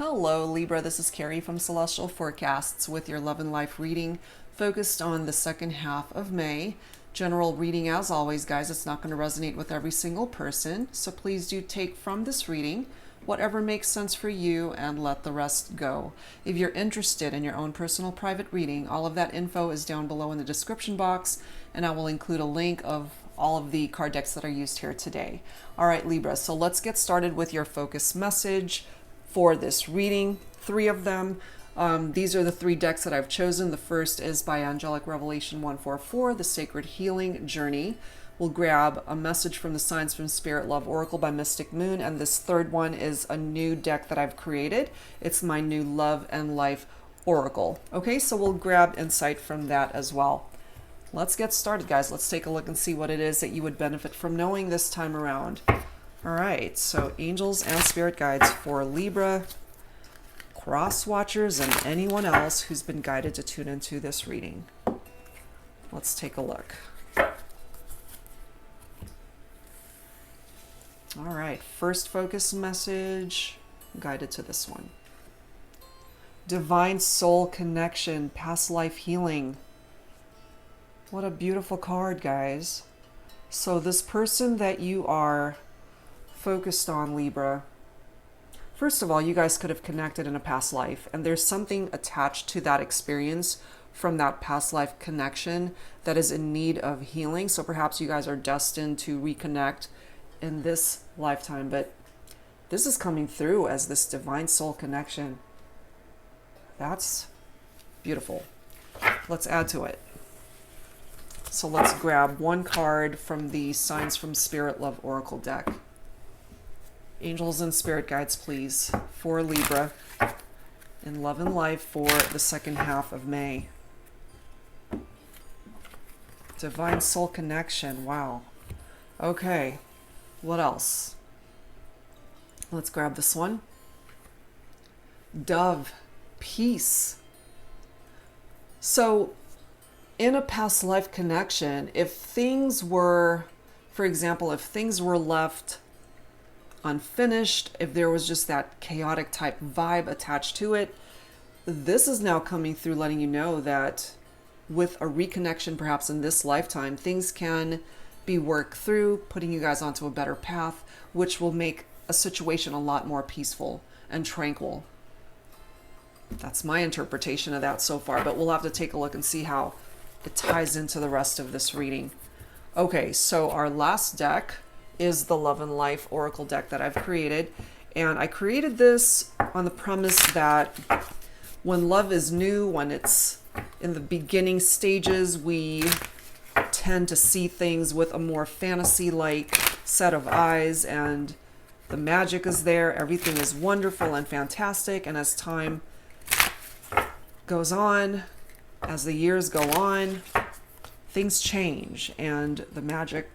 Hello Libra, this is Carrie from Celestial Forecasts with your love and life reading focused on the second half of May. General reading as always, guys. It's not going to resonate with every single person, so please do take from this reading whatever makes sense for you and let the rest go. If you're interested in your own personal private reading, all of that info is down below in the description box, and I will include a link of all of the card decks that are used here today. All right, Libra, so let's get started with your focus message for this reading. Three of them. These are the three decks that I've chosen. The first is by Angelic Revelation 144, The Sacred Healing Journey. We'll grab a message from the Signs from Spirit Love Oracle by Mystic Moon. And this third one is a new deck that I've created. It's my new Love and Life Oracle. Okay, so we'll grab insight from that as well. Let's get started, guys. Let's take a look and see what it is that you would benefit from knowing this time around. All right, so angels and spirit guides for Libra, cross watchers, and anyone else who's been guided to tune into this reading. Let's take a look. All right, first focus message, guided to this one. Divine soul connection, past life healing. What a beautiful card, guys. So this person that you are focused on, Libra, first of all, you guys could have connected in a past life, and there's something attached to that experience from that past life connection that is in need of healing. So perhaps you guys are destined to reconnect in this lifetime, but this is coming through as this divine soul connection. That's beautiful. Let's add to it. So let's grab one card from the Signs from Spirit Love Oracle deck. Angels and spirit guides, please, for Libra in love and life for the second half of May. Divine soul connection. Wow. Okay. What else? Let's grab this one. Dove. Peace. So in a past life connection, if things were, for example, if things were left unfinished, if there was just that chaotic type vibe attached to it, this is now coming through letting you know that with a reconnection perhaps in this lifetime, things can be worked through, putting you guys onto a better path, which will make a situation a lot more peaceful and tranquil. That's my interpretation of that so far, but we'll have to take a look and see how it ties into the rest of this reading. Okay, so our last deck is the Love and Life Oracle deck that I've created. And I created this on the premise that when love is new, when it's in the beginning stages, we tend to see things with a more fantasy-like set of eyes, and the magic is there. Everything is wonderful and fantastic. And as time goes on, as the years go on, things change and the magic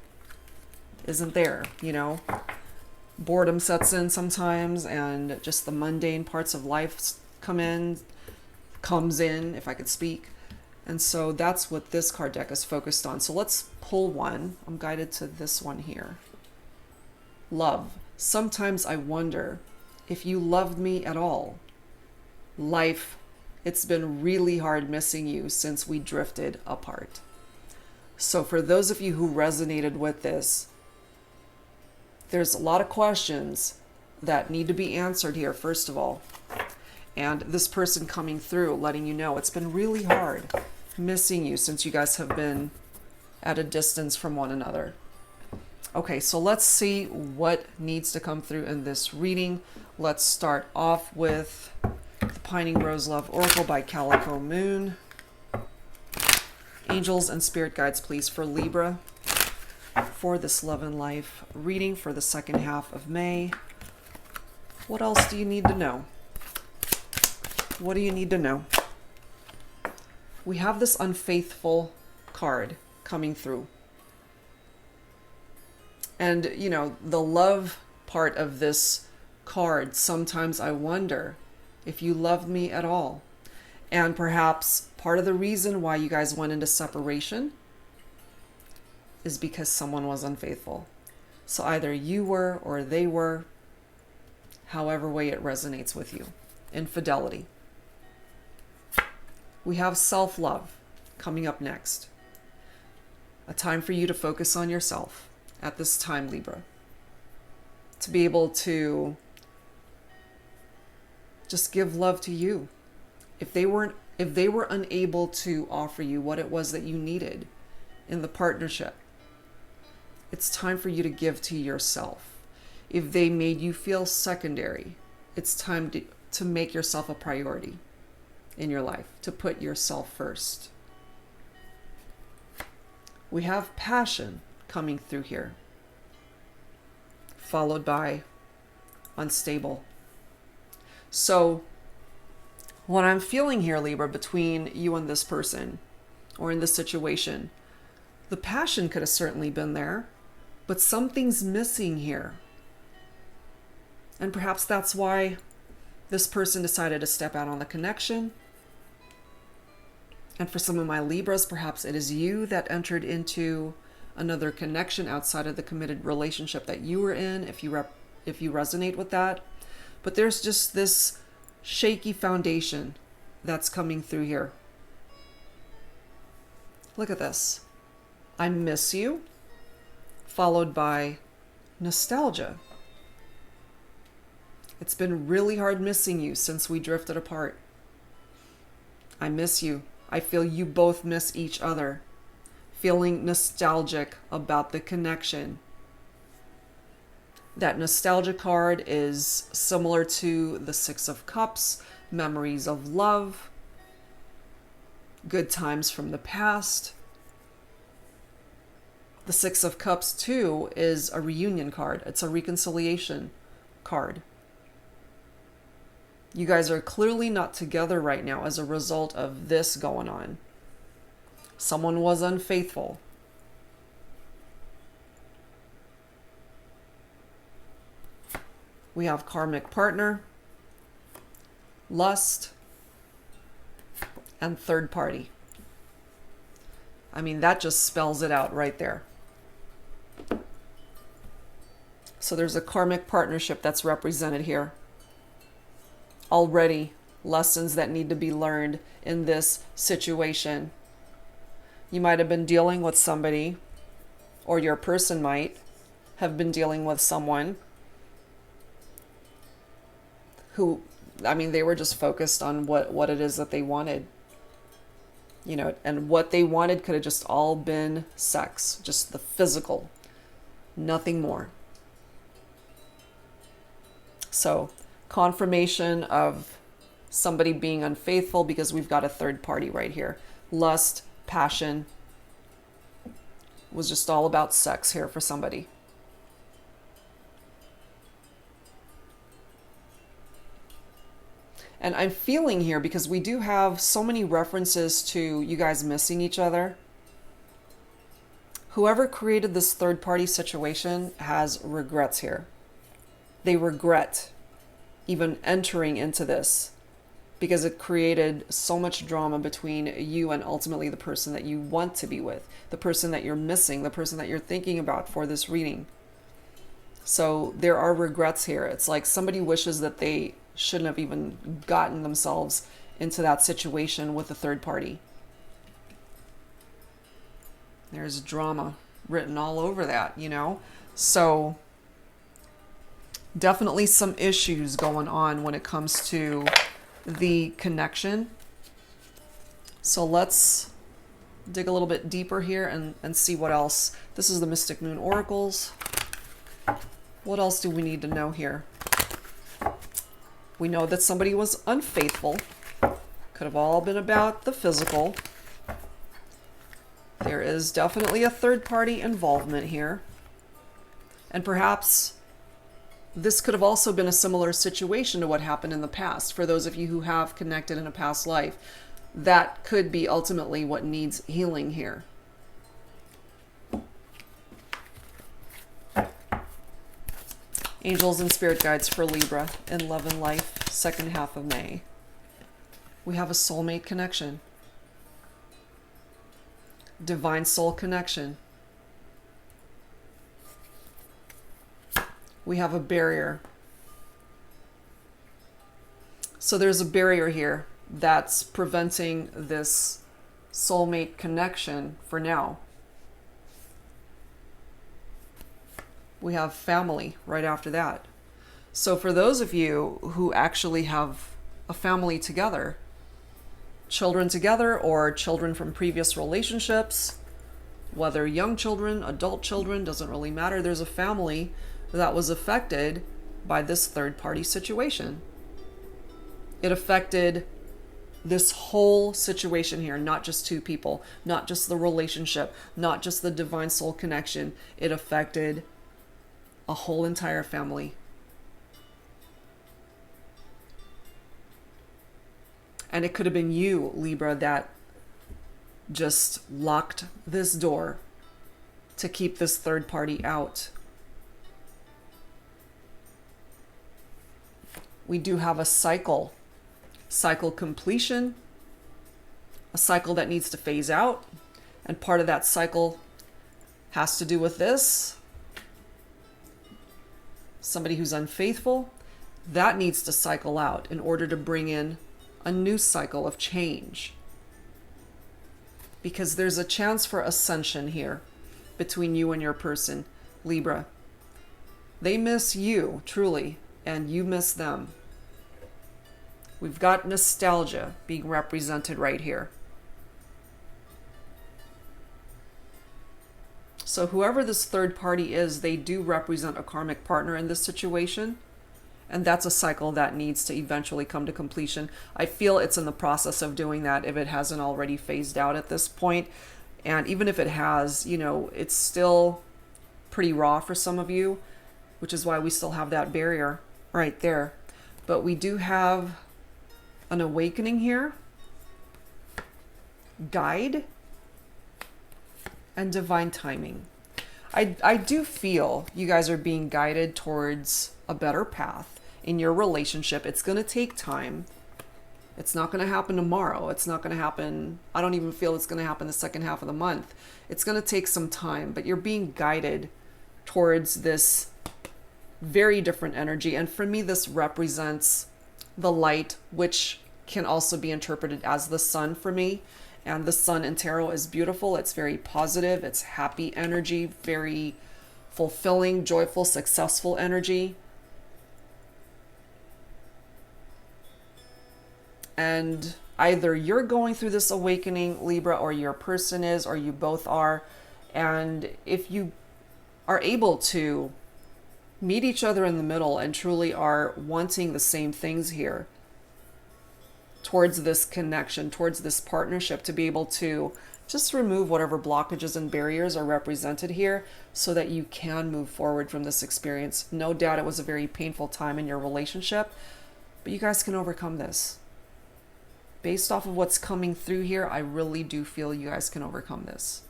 isn't there, you know. Boredom sets in sometimes, and just the mundane parts of life comes in, if I could speak. And so that's what this card deck is focused on. So let's pull one. I'm guided to this one here. Love. Sometimes I wonder if you loved me at all. Life. It's been really hard missing you since we drifted apart. So for those of you who resonated with this, there's a lot of questions that need to be answered here, first of all. And this person coming through, letting you know it's been really hard missing you since you guys have been at a distance from one another. Okay, so let's see what needs to come through in this reading. Let's start off with the Pining Rose Love Oracle by Calico Moon. Angels and spirit guides, please, for Libra for this love and life reading for the second half of May. What else do you need to know? What do you need to know? We have this unfaithful card coming through. And, you know, the love part of this card, sometimes I wonder if you loved me at all. And perhaps part of the reason why you guys went into separation is because someone was unfaithful. So either you were or they were, however way it resonates with you. Infidelity. We have self-love coming up next. A time for you to focus on yourself at this time, Libra. To be able to just give love to you. If they were unable to offer you what it was that you needed in the partnership, it's time for you to give to yourself. If they made you feel secondary, it's time to make yourself a priority in your life, to put yourself first. We have passion coming through here, followed by unstable. So what I'm feeling here, Libra, between you and this person, or in this situation, the passion could have certainly been there, but something's missing here. And perhaps that's why this person decided to step out on the connection. And for some of my Libras, perhaps it is you that entered into another connection outside of the committed relationship that you were in, if you resonate with that. But there's just this shaky foundation that's coming through here. Look at this. I miss you, followed by nostalgia. It's been really hard missing you since we drifted apart. I miss you. I feel you both miss each other. Feeling nostalgic about the connection. That nostalgia card is similar to the Six of Cups, memories of love, good times from the past. The Six of Cups, too, is a reunion card. It's a reconciliation card. You guys are clearly not together right now as a result of this going on. Someone was unfaithful. We have karmic partner, lust, and third party. I mean, that just spells it out right there. So there's a karmic partnership that's represented here. Already lessons that need to be learned in this situation. You might have been dealing with somebody, or your person might have been dealing with someone who, I mean, they were just focused on what it is that they wanted. You know, and what they wanted could have just all been sex, just the physical, nothing more. So, confirmation of somebody being unfaithful because we've got a third party right here. Lust, passion, was just all about sex here for somebody. And I'm feeling here, because we do have so many references to you guys missing each other. Whoever created this third party situation has regrets here. They regret even entering into this because it created so much drama between you and ultimately the person that you want to be with, the person that you're missing, the person that you're thinking about for this reading. So there are regrets here. It's like somebody wishes that they shouldn't have even gotten themselves into that situation with a third party. There's drama written all over that, you know? So definitely some issues going on when it comes to the connection. So let's dig a little bit deeper here and see what else. This is the Mystic Moon Oracles. What else do we need to know here? We know that somebody was unfaithful. Could have all been about the physical. There is definitely a third party involvement here. And perhaps this could have also been a similar situation to what happened in the past. For those of you who have connected in a past life, that could be ultimately what needs healing here. Angels and spirit guides for Libra in love and life, second half of May. We have a soulmate connection. Divine soul connection. We have a barrier. So there's a barrier here that's preventing this soulmate connection for now. We have family right after that. So for those of you who actually have a family together, children together, or children from previous relationships, whether young children, adult children, doesn't really matter. There's a family that was affected by this third-party situation. It affected this whole situation here, not just two people, not just the relationship, not just the divine soul connection. It affected a whole entire family. And it could have been you, Libra, that just locked this door to keep this third party out. We do have a cycle completion, a cycle that needs to phase out. And part of that cycle has to do with this. Somebody who's unfaithful, that needs to cycle out in order to bring in a new cycle of change. Because there's a chance for ascension here between you and your person, Libra. They miss you, truly, and you miss them. We've got nostalgia being represented right here. So whoever this third party is, they do represent a karmic partner in this situation. And that's a cycle that needs to eventually come to completion. I feel it's in the process of doing that if it hasn't already phased out at this point. And even if it has, you know, it's still pretty raw for some of you, which is why we still have that barrier right there. But we do have an awakening here, guide, and divine timing. I do feel you guys are being guided towards a better path in your relationship. It's going to take time. It's not going to happen tomorrow. It's not going to happen. I don't even feel it's going to happen the second half of the month. It's going to take some time, but you're being guided towards this very different energy. And for me, this represents the light, which can also be interpreted as the sun for me. And the sun in tarot is beautiful. It's very positive. It's happy energy, very fulfilling, joyful, successful energy. And either you're going through this awakening, Libra, or your person is, or you both are. And if you are able to meet each other in the middle and truly are wanting the same things here, towards this connection, towards this partnership, to be able to just remove whatever blockages and barriers are represented here so that you can move forward from this experience. No doubt it was a very painful time in your relationship, but you guys can overcome this. Based off of what's coming through here, I really do feel you guys can overcome this.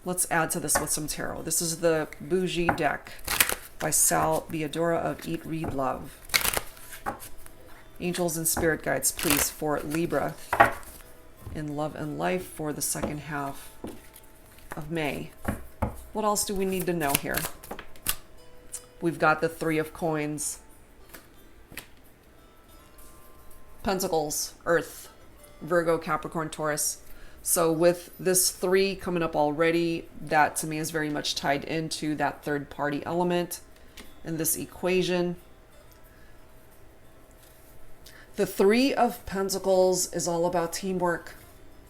Let's add to this with some tarot. This is the Bougie deck by Biadora of Eat, Read, Love. Angels and spirit guides, please, for Libra in love and life for the second half of May. What else do we need to know here? We've got the Three of Coins, Pentacles, Earth, Virgo, Capricorn, Taurus. So with this 3 coming up already, that to me is very much tied into that third party element in this equation. The 3 of Pentacles is all about teamwork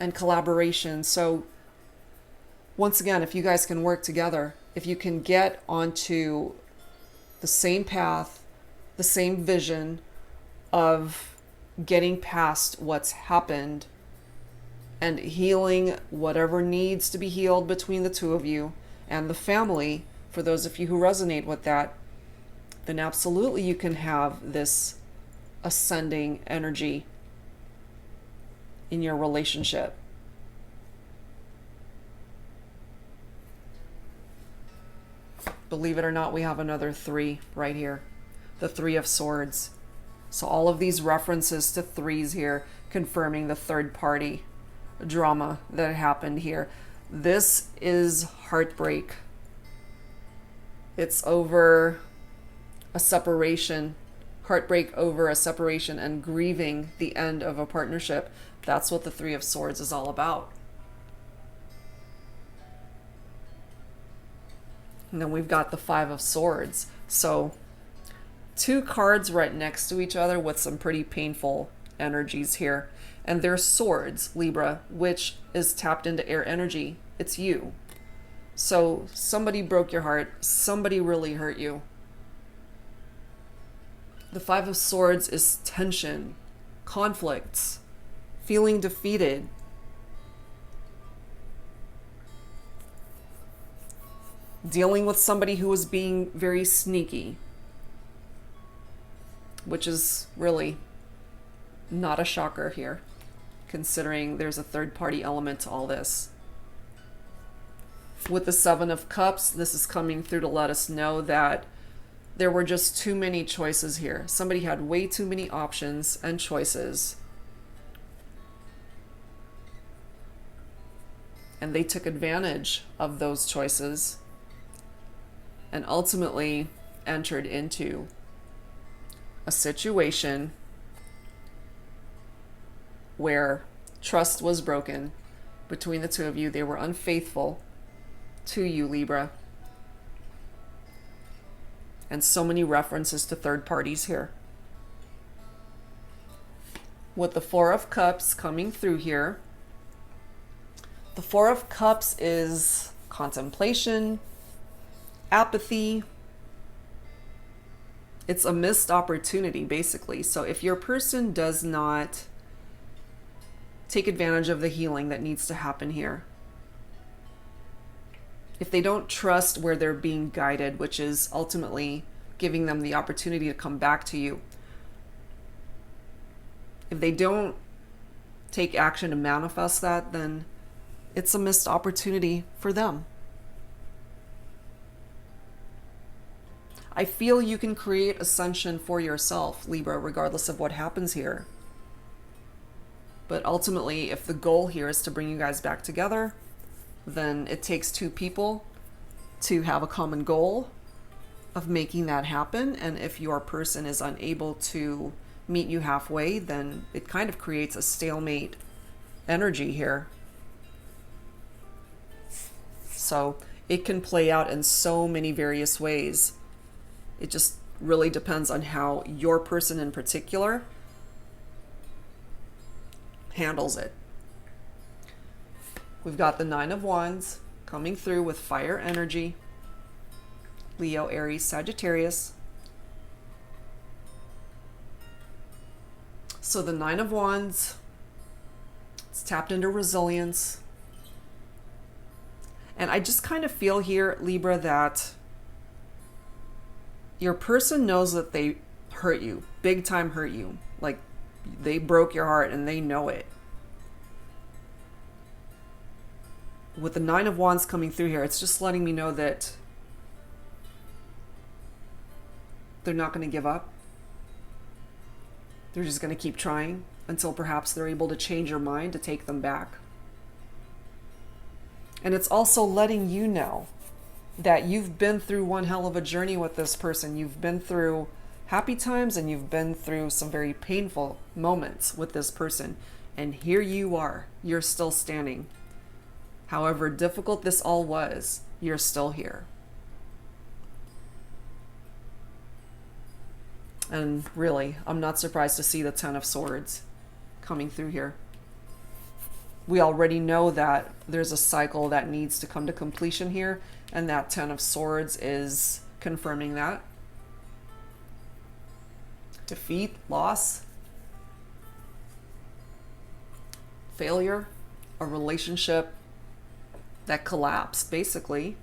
and collaboration. So once again, if you guys can work together, if you can get onto the same path, the same vision of getting past what's happened and healing whatever needs to be healed between the two of you and the family, for those of you who resonate with that, then absolutely you can have this ascending energy in your relationship. Believe it or not, we have another 3 right here. The 3 of Swords. So all of these references to 3s here, confirming the third party drama that happened here. This is heartbreak. It's over a separation heartbreak over a separation and grieving the end of a partnership. That's what the Three of Swords is all about. And then we've got the Five of Swords. So two cards right next to each other with some pretty painful energies here. And they're swords, Libra, which is tapped into air energy. It's you. So somebody broke your heart. Somebody really hurt you. The Five of Swords is tension, conflicts, feeling defeated. Dealing with somebody who was being very sneaky, which is really not a shocker here, considering there's a third-party element to all this. With the Seven of Cups, this is coming through to let us know that there were just too many choices here. Somebody had way too many options and choices. And they took advantage of those choices and ultimately entered into a situation where trust was broken between the two of you. They were unfaithful to you, Libra. And so many references to third parties here. With the Four of Cups coming through here, the Four of Cups is contemplation, apathy. It's a missed opportunity, basically. So if your person does not take advantage of the healing that needs to happen here, if they don't trust where they're being guided, which is ultimately giving them the opportunity to come back to you, if they don't take action to manifest that, then it's a missed opportunity for them. I feel you can create ascension for yourself, Libra, regardless of what happens here. But ultimately, if the goal here is to bring you guys back together, then it takes two people to have a common goal of making that happen. And if your person is unable to meet you halfway, then it kind of creates a stalemate energy here. So it can play out in so many various ways. It just really depends on how your person in particular handles it. We've got the Nine of Wands coming through with fire energy. Leo, Aries, Sagittarius. So the Nine of Wands, it's tapped into resilience. And I just kind of feel here, Libra, that your person knows that they hurt you, big time hurt you. Like they broke your heart and they know it. With the Nine of Wands coming through here, it's just letting me know that they're not going to give up. They're just going to keep trying until perhaps they're able to change your mind to take them back. And it's also letting you know that you've been through one hell of a journey with this person. You've been through happy times and you've been through some very painful moments with this person. And here you are. You're still standing. However difficult this all was, you're still here. And really, I'm not surprised to see the Ten of Swords coming through here. We already know that there's a cycle that needs to come to completion here, and that Ten of Swords is confirming that. Defeat, loss, failure, a relationship that collapsed, basically.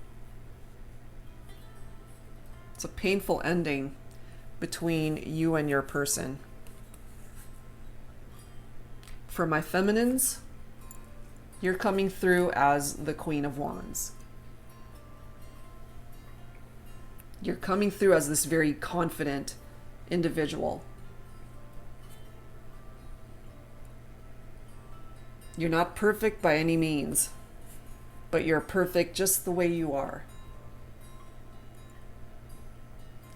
It's a painful ending between you and your person. For my feminines, you're coming through as the Queen of Wands. You're coming through as this very confident individual. You're not perfect by any means, but you're perfect just the way you are.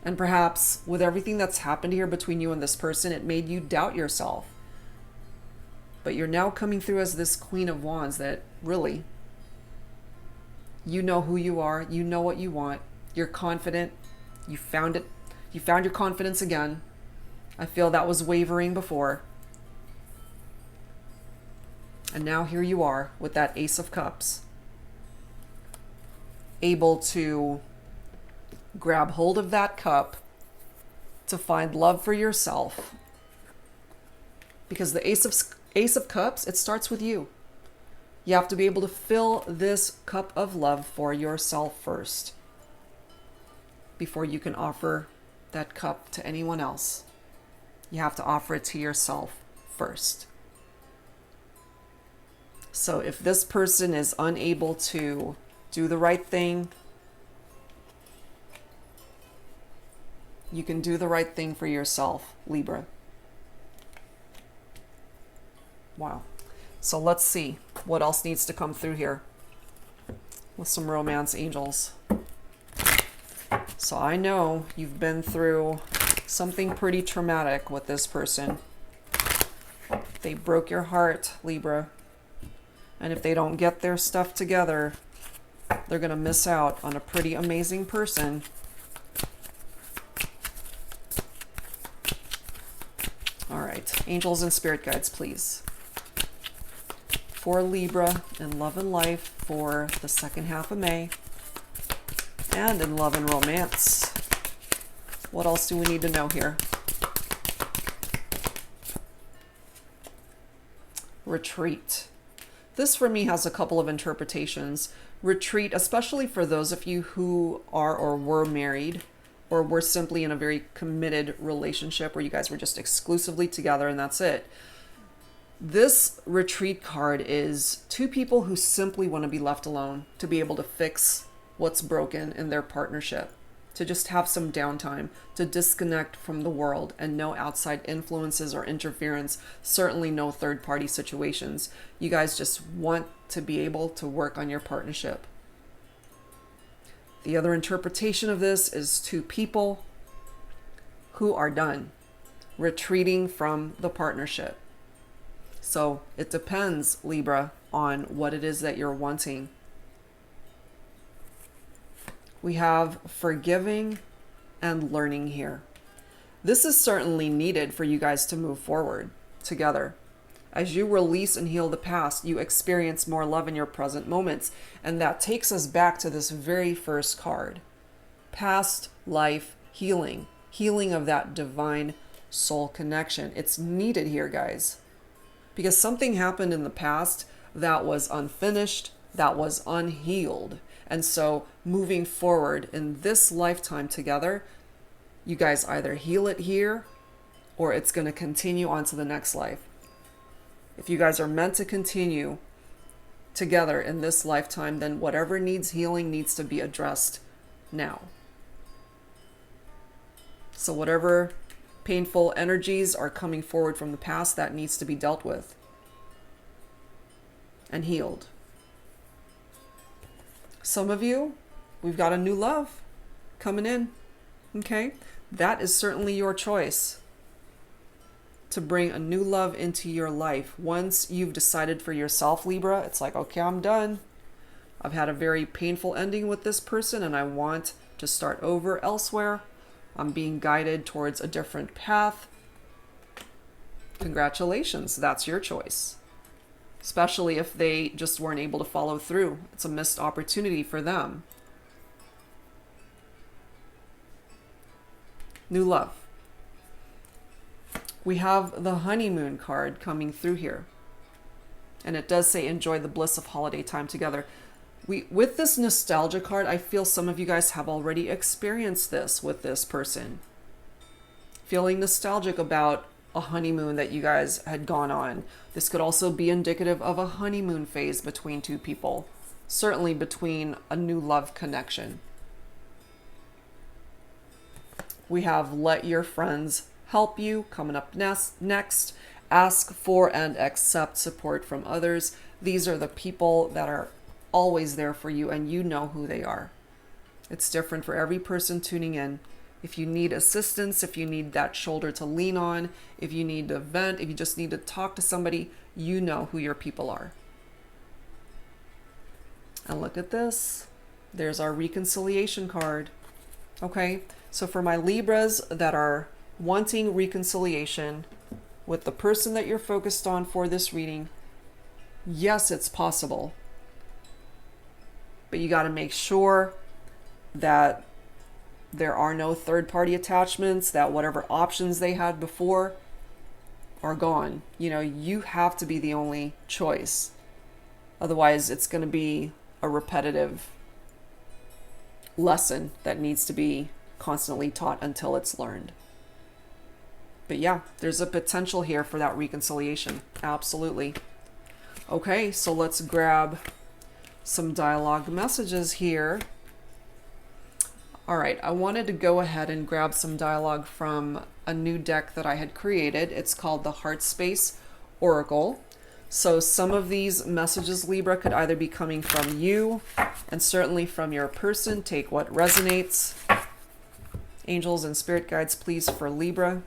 And perhaps with everything that's happened here between you and this person, it made you doubt yourself. But you're now coming through as this Queen of Wands that really, you know who you are. You know what you want. You're confident. You found it. You found your confidence again. I feel that was wavering before. And now here you are with that Ace of Cups, able to grab hold of that cup to find love for yourself. Because the Ace of Cups, it starts with you. You have to be able to fill this cup of love for yourself first before you can offer that cup to anyone else. You have to offer it to yourself first. So if this person is unable to do the right thing, you can do the right thing for yourself, Libra. Wow. So let's see what else needs to come through here with some romance angels. So I know you've been through something pretty traumatic with this person. They broke your heart, Libra. And if they don't get their stuff together, they're going to miss out on a pretty amazing person. All right, angels and spirit guides, please. For Libra in love and life for the second half of May. And in love and romance. What else do we need to know here? Retreat. This for me has a couple of interpretations. Retreat, especially for those of you who are or were married, or were simply in a very committed relationship where you guys were just exclusively together and that's it. This retreat card is two people who simply want to be left alone, to be able to fix what's broken in their partnership, to just have some downtime, to disconnect from the world and no outside influences or interference, certainly no third-party situations. You guys just want to be able to work on your partnership. The other interpretation of this is two people who are done retreating from the partnership. So it depends, Libra, on what it is that you're wanting. We have forgiving and learning here. This is certainly needed for you guys to move forward together. As you release and heal the past, you experience more love in your present moments. And that takes us back to this very first card. Past life healing. Healing of that divine soul connection. It's needed here, guys. Because something happened in the past that was unfinished, that was unhealed. And so moving forward in this lifetime together, you guys either heal it here or it's going to continue on to the next life. If you guys are meant to continue together in this lifetime, then whatever needs healing needs to be addressed now. So whatever painful energies are coming forward from the past, that needs to be dealt with and healed. Some of you, we've got a new love coming in, okay? That is certainly your choice to bring a new love into your life. Once you've decided for yourself, Libra, it's like, okay, I'm done. I've had a very painful ending with this person and I want to start over elsewhere. I'm being guided towards a different path. Congratulations, that's your choice. Especially if they just weren't able to follow through. It's a missed opportunity for them. New love. We have the honeymoon card coming through here. And it does say enjoy the bliss of holiday time together. With this nostalgia card, I feel some of you guys have already experienced this with this person. Feeling nostalgic about a honeymoon that you guys had gone on. This could also be indicative of a honeymoon phase between two people. Certainly between a new love connection. We have let your friends help you coming up next. Ask for and accept support from others. These are the people that are always there for you and you know who they are. It's different for every person tuning in. If you need assistance, if you need that shoulder to lean on, if you need to vent, if you just need to talk to somebody, you know who your people are. And look at this. There's our reconciliation card. Okay, so for my Libras that are wanting reconciliation with the person that you're focused on for this reading, yes, it's possible. But you got to make sure that there are no third-party attachments, that whatever options they had before are gone. You know, you have to be the only choice. Otherwise, it's going to be a repetitive lesson that needs to be constantly taught until it's learned. But yeah, there's a potential here for that reconciliation. Absolutely. Okay, so let's grab some dialogue messages here. All right, I wanted to go ahead and grab some dialogue from a new deck that I had created. It's called the HeartSpace Oracle. So some of these messages, Libra, could either be coming from you and certainly from your person. Take what resonates. Angels and spirit guides, please, for Libra.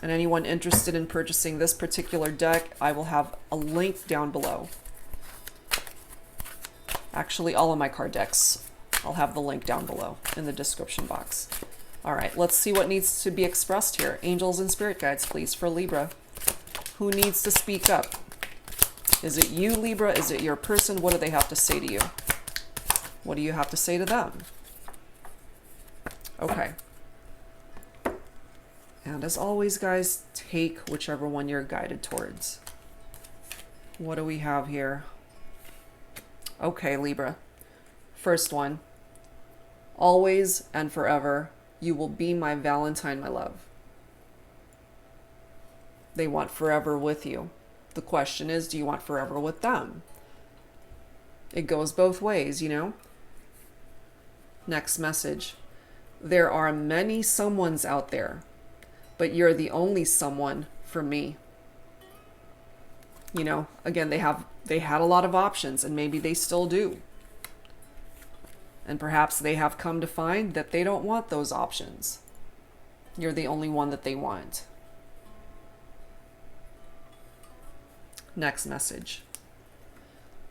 And anyone interested in purchasing this particular deck, I will have a link down below. Actually, all of my card decks, I'll have the link down below in the description box. All right, let's see what needs to be expressed here. Angels and spirit guides, please, for Libra. Who needs to speak up? Is it you, Libra? Is it your person? What do they have to say to you? What do you have to say to them? Okay. And as always, guys, take whichever one you're guided towards. What do we have here? Okay, Libra. First one. Always and forever, you will be my Valentine, my love. They want forever with you. The question is, do you want forever with them? It goes both ways, you know? Next message. There are many someones out there, but you're the only someone for me. You know, again, they had a lot of options, and maybe they still do. And perhaps they have come to find that they don't want those options. You're the only one that they want. Next message.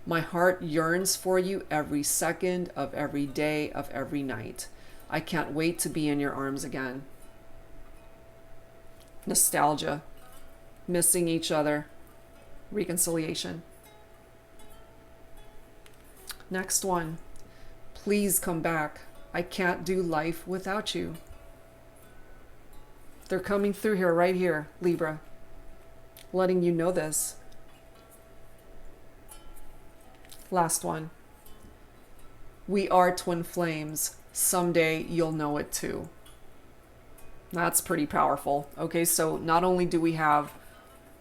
My heart yearns for you every second of every day of every night. I can't wait to be in your arms again. Nostalgia, missing each other, reconciliation. Next one. Please come back. I can't do life without you. They're coming through here, right here, Libra, letting you know this. Last one. We are twin flames. Someday you'll know it too. That's pretty powerful. Okay, so not only do we have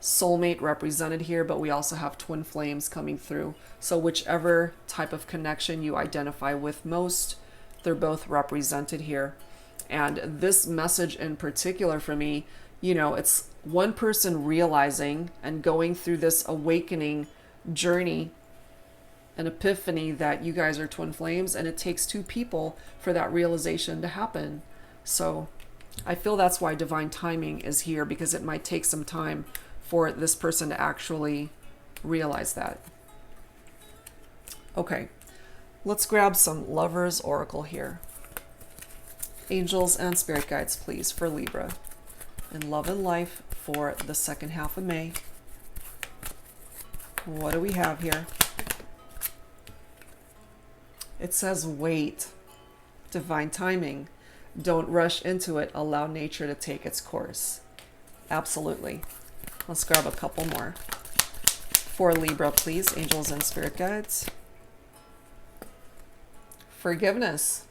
soulmate represented here, but we also have twin flames coming through. So whichever type of connection you identify with most, they're both represented here. And this message in particular for me, you know, it's one person realizing and going through this awakening journey, an epiphany that you guys are twin flames, and it takes two people for that realization to happen. So I feel that's why divine timing is here, because it might take some time for this person to actually realize that. Okay, let's grab some Lovers Oracle here. Angels and spirit guides, please, for Libra. In love and life for the second half of May. What do we have here? It says wait. Divine timing. Don't rush into it. Allow nature to take its course. Absolutely. Let's grab a couple more. For Libra, please, angels and spirit guides. Forgiveness.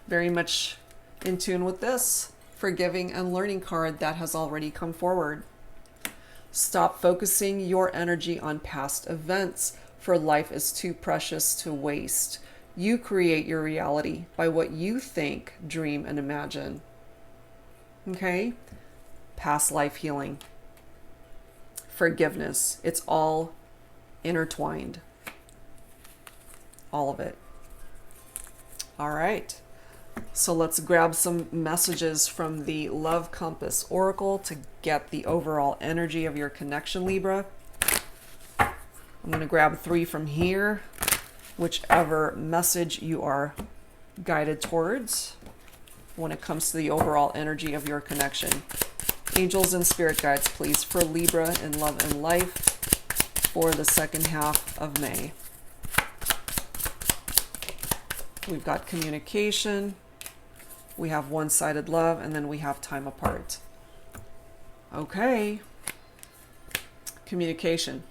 Very much in tune with this forgiving and learning card that has already come forward. Stop focusing your energy on past events, for life is too precious to waste. You create your reality by what you think, dream, and imagine. Okay? Past life healing. Forgiveness. It's all intertwined. All of it. All right. So let's grab some messages from the Love Compass Oracle to get the overall energy of your connection, Libra. I'm going to grab 3 from here, whichever message you are guided towards when it comes to the overall energy of your connection. Angels and spirit guides, please, for Libra in love and life for the second half of May. We've got communication, we have one-sided love, and then we have time apart. Okay. Communication.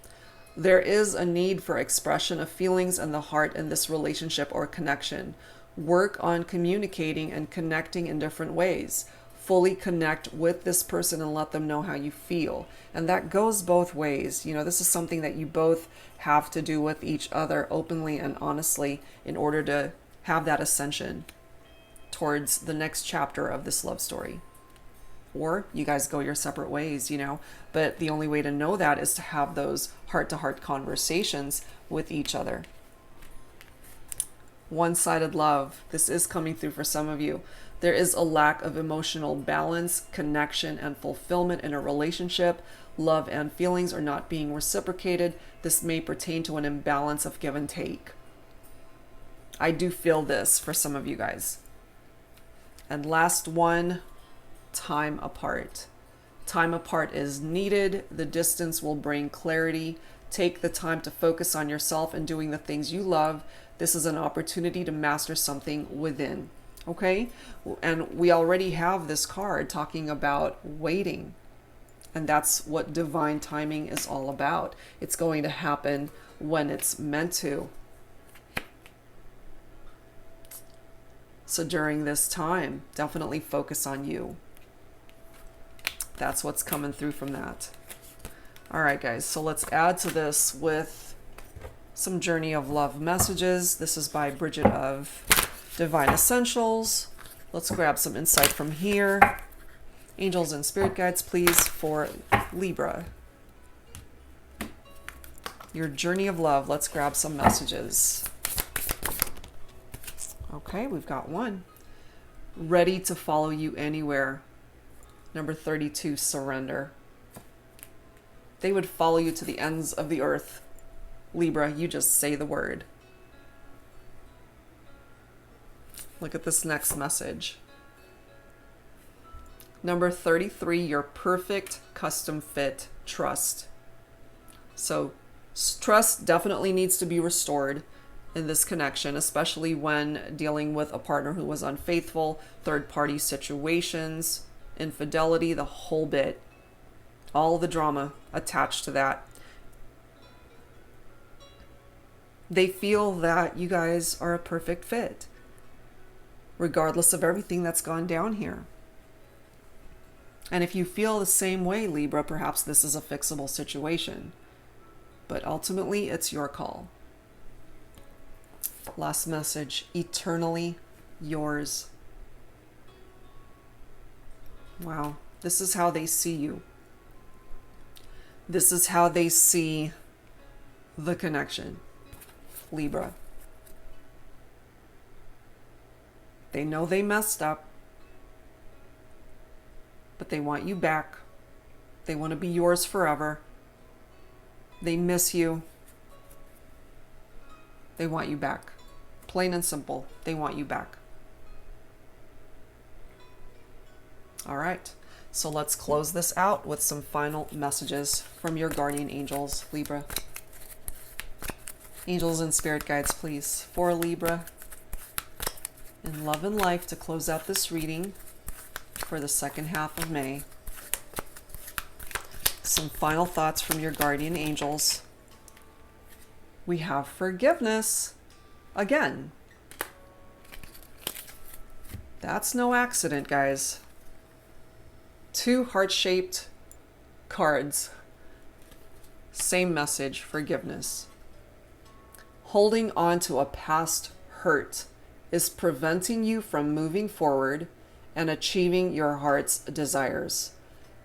There is a need for expression of feelings in the heart in this relationship or connection. Work on communicating and connecting in different ways. Fully connect with this person and let them know how you feel. And that goes both ways. You know, this is something that you both have to do with each other openly and honestly in order to have that ascension towards the next chapter of this love story. Or you guys go your separate ways, you know, but the only way to know that is to have those heart-to-heart conversations with each other. One-sided love. This is coming through for some of you. There is a lack of emotional balance, connection, and fulfillment in a relationship. Love and feelings are not being reciprocated. This may pertain to an imbalance of give and take. I do feel this for some of you guys. And last one, time apart. Time apart is needed. The distance will bring clarity. Take the time to focus on yourself and doing the things you love. This is an opportunity to master something within. Okay? And we already have this card talking about waiting. And that's what divine timing is all about. It's going to happen when it's meant to. So during this time, definitely focus on you. That's what's coming through from that. All right, guys, so let's add to this with some Journey of Love messages. This is by Bridget of Divine Essentials. Let's grab some insight from here. Angels and spirit guides, please, for Libra. Your journey of love. Let's grab some messages. Okay, we've got one. Ready to follow you anywhere. Number 32, surrender. They would follow you to the ends of the earth. Libra, you just say the word. Look at this next message. Number 33, your perfect custom fit trust. So trust definitely needs to be restored in this connection, especially when dealing with a partner who was unfaithful, third-party situations, infidelity, the whole bit. All the drama attached to that. They feel that you guys are a perfect fit, regardless of everything that's gone down here. And if you feel the same way, Libra, perhaps this is a fixable situation. But ultimately, it's your call. Last message, eternally yours. Wow, this is how they see you. This is how they see the connection, Libra. They know they messed up, but they want you back. They want to be yours forever. They miss you. They want you back. Plain and simple, they want you back. All right, so let's close this out with some final messages from your guardian angels, Libra. Angels and spirit guides, please, for Libra in love and life to close out this reading for the second half of May. Some final thoughts from your guardian angels. We have forgiveness again. That's no accident, guys. 2 heart-shaped cards. Same message, forgiveness. Holding on to a past hurt is preventing you from moving forward and achieving your heart's desires.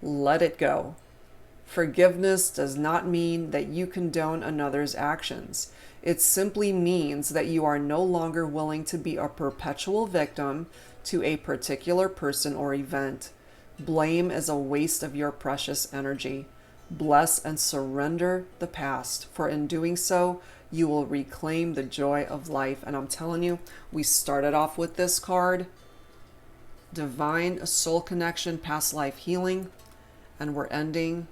Let it go. Forgiveness does not mean that you condone another's actions. It simply means that you are no longer willing to be a perpetual victim to a particular person or event. Blame is a waste of your precious energy. Bless and surrender the past, for in doing so, you will reclaim the joy of life. And I'm telling you, we started off with this card, Divine Soul Connection, Past Life Healing, and we're ending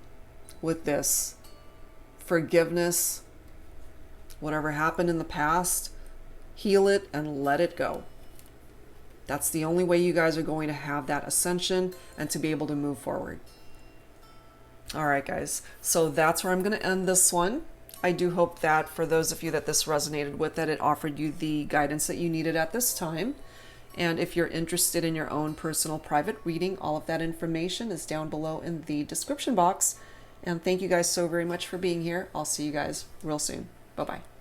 with this, forgiveness. Whatever happened in the past, heal it and let it go. That's the only way you guys are going to have that ascension and to be able to move forward. All right, guys. So that's where I'm going to end this one. I do hope that for those of you that this resonated with, that it offered you the guidance that you needed at this time. And if you're interested in your own personal private reading, all of that information is down below in the description box. And thank you guys so very much for being here. I'll see you guys real soon. Bye-bye.